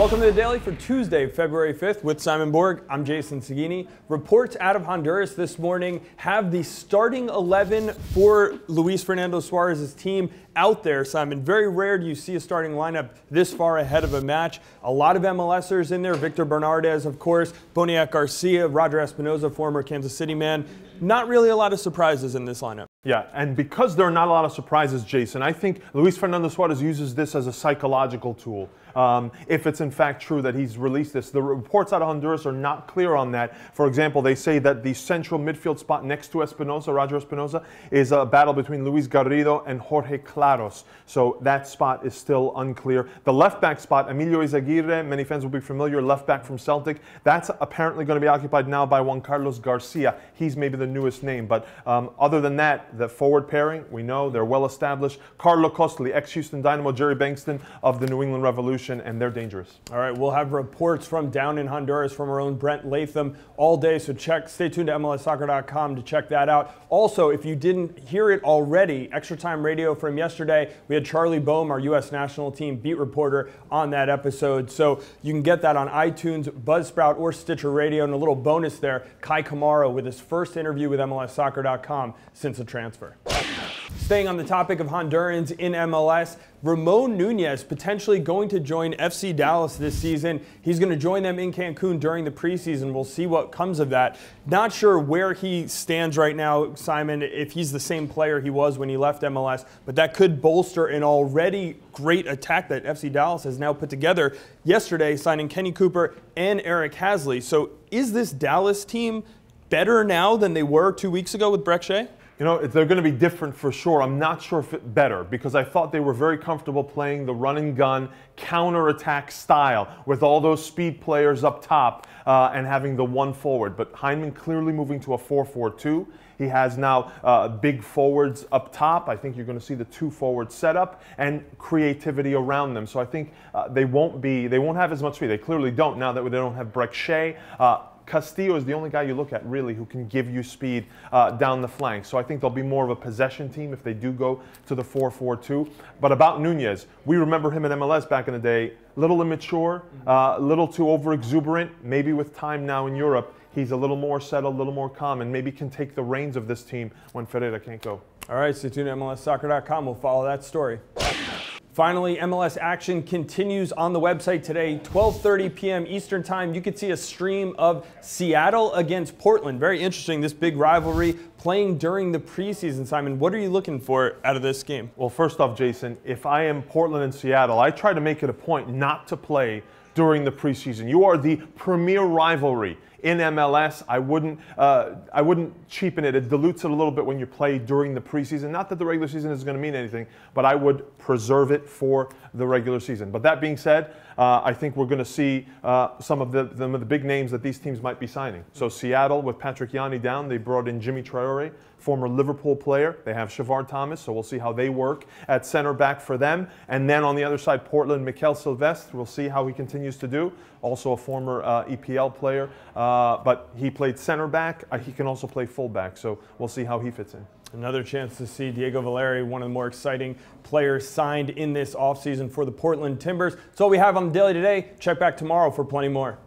Welcome to the Daily for Tuesday, February 5th with Simon Borg. I'm Jason Seguini. Reports out of Honduras this morning have the starting 11 for Luis Fernando Suarez's team out there, Simon. Very rare do you see a starting lineup this far ahead of a match. A lot of MLSers in there. Victor Bernardez, of course, Boniek Garcia, Roger Espinoza, former Kansas City man. Not really a lot of surprises in this lineup. Yeah, and because there are not a lot of surprises, Jason, I think Luis Fernando Suarez uses this as a psychological tool. If it's in fact true that he's released this. The reports out of Honduras are not clear on that. For example, they say that the central midfield spot next to Espinoza, Roger Espinoza, is a battle between Luis Garrido and Jorge Claros. So that spot is still unclear. The left back spot, Emilio Izaguirre, many fans will be familiar, left back from Celtic. That's apparently going to be occupied now by Juan Carlos Garcia. He's maybe the newest name. But other than that, the forward pairing, we know they're well established. Carlo Costly, ex-Houston Dynamo, Jerry Bankston of the New England Revolution, and they're dangerous. All right, we'll have reports from down in Honduras from our own Brent Latham all day, so stay tuned to MLSsoccer.com to check that out. Also, if you didn't hear it already, Extra Time Radio from yesterday, we had Charlie Boehm, our U.S. national team beat reporter, on that episode. So you can get that on iTunes, Buzzsprout, or Stitcher Radio. And a little bonus there, Kai Kamara with his first interview with MLSsoccer.com since the transfer. Staying on the topic of Hondurans in MLS, Ramon Nunez potentially going to join FC Dallas this season. He's going to join them in Cancun during the preseason. We'll see what comes of that. Not sure where he stands right now, Simon, if he's the same player he was when he left MLS, but that could bolster an already great attack that FC Dallas has now put together yesterday, signing Kenny Cooper and Eric Hasley. So is this Dallas team better now than they were 2 weeks ago with Breck Shea? You know, they're going to be different for sure. I'm not sure if it's better because I thought they were very comfortable playing the run and gun counter-attack style with all those speed players up top and having the one forward. But Hyndman clearly moving to a 4-4-2. He has now big forwards up top. I think you're going to see the two forward setup and creativity around them. So I think they won't have as much speed. They clearly don't now that they don't have Breck Shea. Castillo is the only guy you look at really who can give you speed down the flank. So I think they'll be more of a possession team if they do go to the 4-4-2. But about Nunez, we remember him in MLS back in the day, a little immature, a little too over-exuberant. Maybe with time now in Europe, he's a little more settled, a little more calm, and maybe can take the reins of this team when Ferreira can't go. All right, stay tuned to MLSsoccer.com. We'll follow that story. Finally, MLS action continues on the website today, 12:30 p.m. Eastern Time. You could see a stream of Seattle against Portland. Very interesting, this big rivalry playing during the preseason. Simon, what are you looking for out of this game? Well, first off, Jason, if I am Portland and Seattle, I try to make it a point not to play during the preseason. You are the premier rivalry in MLS. I wouldn't cheapen it. It dilutes it a little bit when you play during the preseason. Not that the regular season is going to mean anything, but I would preserve it for the regular season. But that being said, I think we're going to see some of the big names that these teams might be signing. So Seattle, with Patrick Yanni down, they brought in Jimmy Traore, former Liverpool player. They have Shavar Thomas, so we'll see how they work at center back for them. And then on the other side, Portland, Mikel Silvestre. We'll see how he continues to do. Also a former EPL player, but he played center back. He can also play fullback, so we'll see how he fits in. Another chance to see Diego Valeri, one of the more exciting players signed in this offseason for the Portland Timbers. That's all we have on the Daily today. Check back tomorrow for plenty more.